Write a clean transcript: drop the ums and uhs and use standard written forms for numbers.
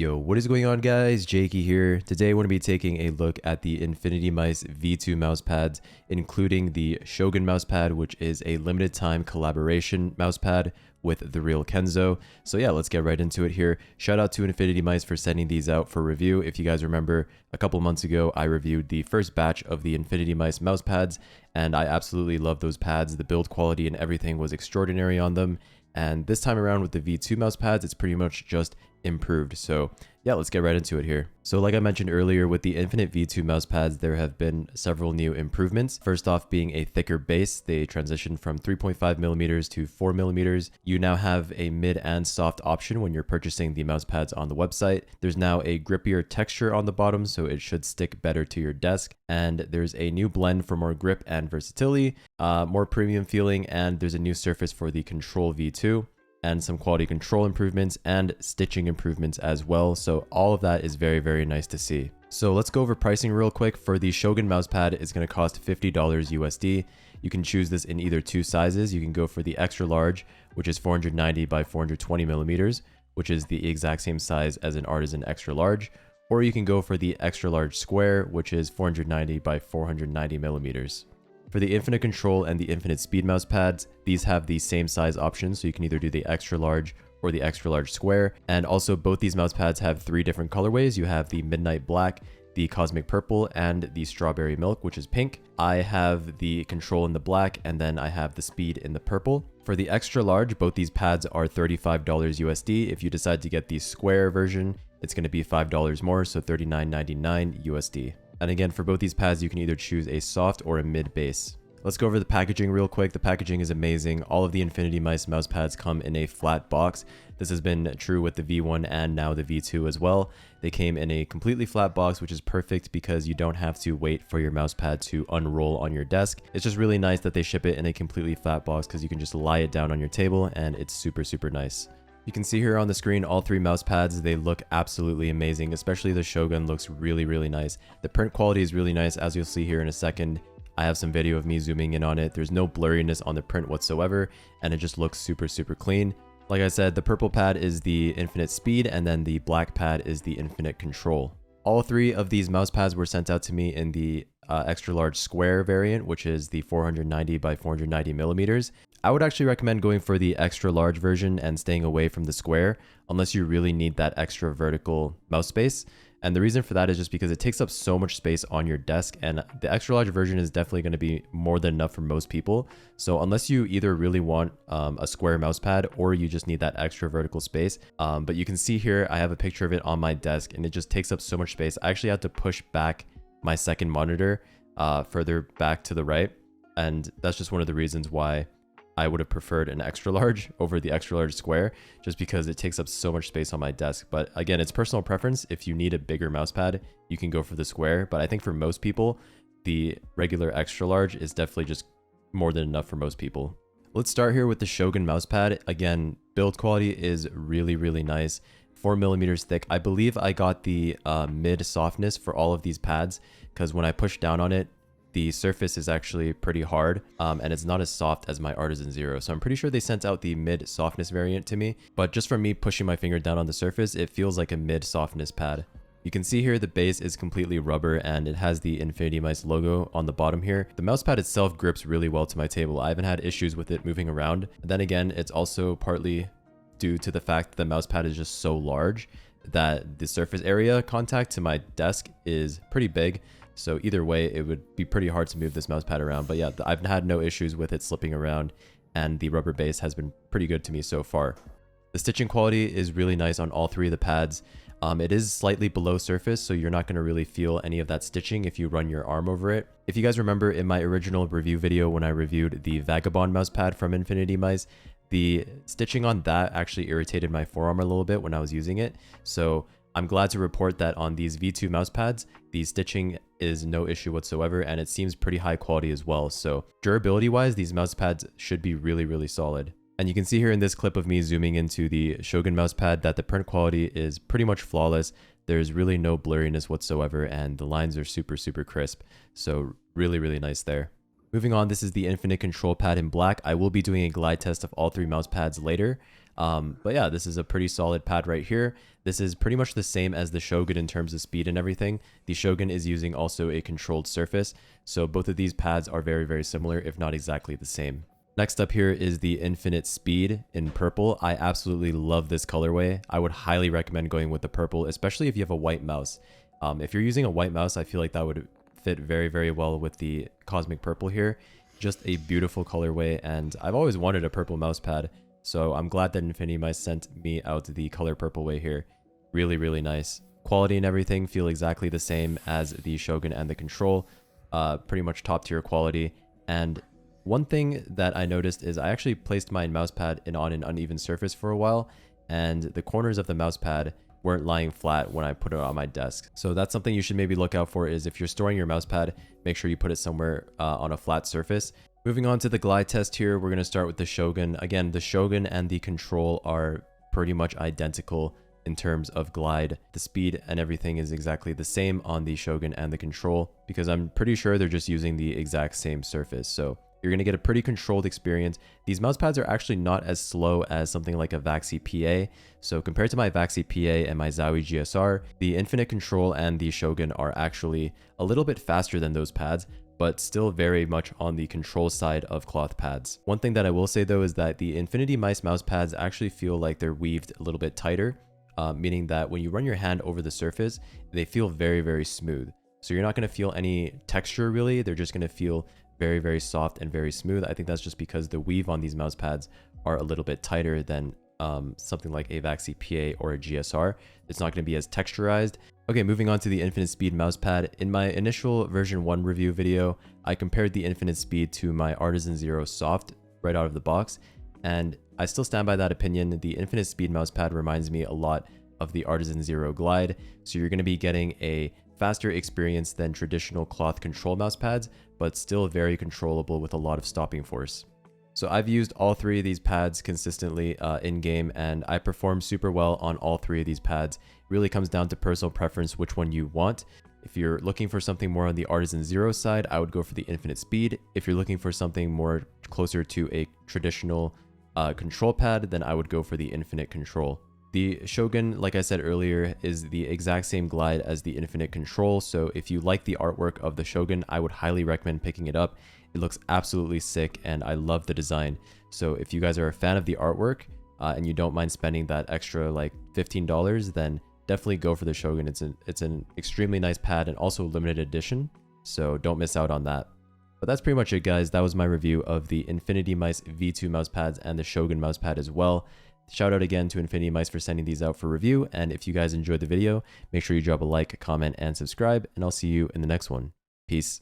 Yo, what is going on, guys? Jaeky here. Today I want to be taking a look at the InfinityMice V2 mousepads, including the Shogun mousepad, which is a limited time collaboration mousepad with the real Kenzo. So yeah, let's get right into it here. Shout out to InfinityMice for sending these out for review. If you guys remember, a couple months ago, I reviewed the first batch of the InfinityMice mousepads, and I absolutely love those pads. The build quality and everything was extraordinary on them. And this time around with the V2 mousepads, it's pretty much just improved. So yeah, let's get right into it here. So like I mentioned earlier, with the Infinite V2 mousepads, there have been several new improvements. First off, being a thicker base, they transitioned from 3.5 millimeters to 4 millimeters. You now have a mid and soft option when you're purchasing the mousepads on the website. There's now a grippier texture on the bottom, so it should stick better to your desk. And there's a new blend for more grip and versatility, more premium feeling, and there's a new surface for the Control V2. And some quality control improvements and stitching improvements as well. So all of that is very, very nice to see. So let's go over pricing real quick. For the Shogun mousepad, it's going to cost $50 USD. You can choose this in either two sizes. You can go for the extra large, which is 490 by 420 millimeters, which is the exact same size as an artisan extra large. Or you can go for the extra large square, which is 490 by 490 millimeters. For the Infinite Control and the Infinite Speed mousepads, these have the same size options, so you can either do the extra large or the extra large square. And also both these mousepads have three different colorways. You have the Midnight Black, the Cosmic Purple, and the Strawberry Milk, which is pink. I have the Control in the black, and then I have the Speed in the purple. For the extra large, both these pads are $35 USD. If you decide to get the square version, it's going to be $5 more, so $39.99 USD. And again, for both these pads, you can either choose a soft or a mid base. Let's go over the packaging real quick. The packaging is amazing. All of the InfinityMice mousepads come in a flat box. This has been true with the V1 and now the V2 as well. They came in a completely flat box, which is perfect because you don't have to wait for your mousepad to unroll on your desk. It's just really nice that they ship it in a completely flat box because you can just lie it down on your table and it's super, super nice. You can see here on the screen all three mousepads. They look absolutely amazing, especially the Shogun looks really, really nice. The print quality is really nice, as you'll see here in a second. I have some video of me zooming in on it. There's no blurriness on the print whatsoever, and it just looks super, super clean. Like I said, the purple pad is the Infinite Speed, and then the black pad is the Infinite Control. All three of these mousepads were sent out to me in the extra large square variant, which is the 490 by 490 millimeters. I would actually recommend going for the extra large version and staying away from the square unless you really need that extra vertical mouse space. And the reason for that is just because it takes up so much space on your desk, and the extra large version is definitely going to be more than enough for most people. So unless you either really want a square mouse pad or you just need that extra vertical space. But you can see here, I have a picture of it on my desk and it just takes up so much space. I actually had to push back my second monitor further back to the right. And that's just one of the reasons why I would have preferred an extra large over the extra large square, just because it takes up so much space on my desk. But again, it's personal preference. If you need a bigger mouse pad, you can go for the square. But I think for most people, the regular extra large is definitely just more than enough for most people. Let's start here with the Shogun mousepad. Again, build quality is really, really nice. 4 millimeters thick. I believe I got the mid softness for all of these pads because when I push down on it, the surface is actually pretty hard and it's not as soft as my Artisan Zero. So I'm pretty sure they sent out the mid softness variant to me, but just from me pushing my finger down on the surface, it feels like a mid softness pad. You can see here the base is completely rubber and it has the InfinityMice logo on the bottom here. The mousepad itself grips really well to my table. I haven't had issues with it moving around. Then again, it's also partly due to the fact that the mousepad is just so large that the surface area contact to my desk is pretty big. So either way, it would be pretty hard to move this mousepad around. But yeah, I've had no issues with it slipping around, and the rubber base has been pretty good to me so far. The stitching quality is really nice on all three of the pads. It is slightly below surface, so you're not going to really feel any of that stitching if you run your arm over it. If you guys remember in my original review video when I reviewed the Vagabond mousepad from InfinityMice, the stitching on that actually irritated my forearm a little bit when I was using it. So I'm glad to report that on these V2 mousepads, the stitching is no issue whatsoever, and it seems pretty high quality as well. So durability wise, these mousepads should be really, really solid. And you can see here in this clip of me zooming into the Shogun mousepad that the print quality is pretty much flawless. There's really no blurriness whatsoever, and the lines are super, super crisp. So really, really nice there. Moving on, this is the Infinite Control pad in black. I will be doing a glide test of all three mouse pads later. But yeah, this is a pretty solid pad right here. This is pretty much the same as the Shogun in terms of speed and everything. The Shogun is using also a controlled surface, so both of these pads are very, very similar, if not exactly the same. Next up here is the Infinite Speed in purple. I absolutely love this colorway. I would highly recommend going with the purple, especially if you have a white mouse. If you're using a white mouse, I feel like that would fit very, very well with the Cosmic Purple here. Just a beautiful colorway, and I've always wanted a purple mouse pad, so I'm glad that InfinityMice sent me out the color purple way here. Really, really nice. Quality and everything feel exactly the same as the Shogun and the Control. Pretty much top tier quality. And one thing that I noticed is I actually placed my mousepad on an uneven surface for a while, and the corners of the mousepad weren't lying flat when I put it on my desk. So that's something you should maybe look out for, is if you're storing your mousepad, make sure you put it somewhere on a flat surface. Moving on to the glide test here, we're going to start with the Shogun. Again, the Shogun and the Control are pretty much identical in terms of glide. The speed and everything is exactly the same on the Shogun and the Control, because I'm pretty sure they're just using the exact same surface. So you're going to get a pretty controlled experience. These mousepads are actually not as slow as something like a Vaxi PA. So compared to my Vaxi PA and my Zowie GSR, the Infinite Control and the Shogun are actually a little bit faster than those pads, but still very much on the control side of cloth pads. One thing that I will say though is that the InfinityMice mouse pads actually feel like they're weaved a little bit tighter, meaning that when you run your hand over the surface, they feel very, very smooth. So you're not going to feel any texture really, they're just going to feel very, very soft and very smooth. I think that's just because the weave on these mouse pads are a little bit tighter than something like a Vaxi PA or a GSR. It's not going to be as texturized. Okay, moving on to the Infinite Speed mousepad. In my initial version 1 review video, I compared the Infinite Speed to my Artisan Zero Soft right out of the box, and I still stand by that opinion. The Infinite Speed mousepad reminds me a lot of the Artisan Zero Glide, so you're going to be getting a faster experience than traditional cloth control mousepads, but still very controllable with a lot of stopping force. So I've used all three of these pads consistently in-game, and I perform super well on all three of these pads. It really comes down to personal preference which one you want. If you're looking for something more on the Artisan Zero side, I would go for the Infinite Speed. If you're looking for something more closer to a traditional control pad, then I would go for the Infinite Control. The Shogun, like I said earlier, is the exact same glide as the Infinite Control, so if you like the artwork of the Shogun, I would highly recommend picking it up. It looks absolutely sick, and I love the design. So if you guys are a fan of the artwork, and you don't mind spending that extra like $15, then definitely go for the Shogun. It's an extremely nice pad and also limited edition, so don't miss out on that. But that's pretty much it, guys. That was my review of the InfinityMice V2 mousepads and the Shogun mousepad as well. Shout out again to InfinityMice for sending these out for review, and if you guys enjoyed the video, make sure you drop a like, comment, and subscribe, and I'll see you in the next one. Peace.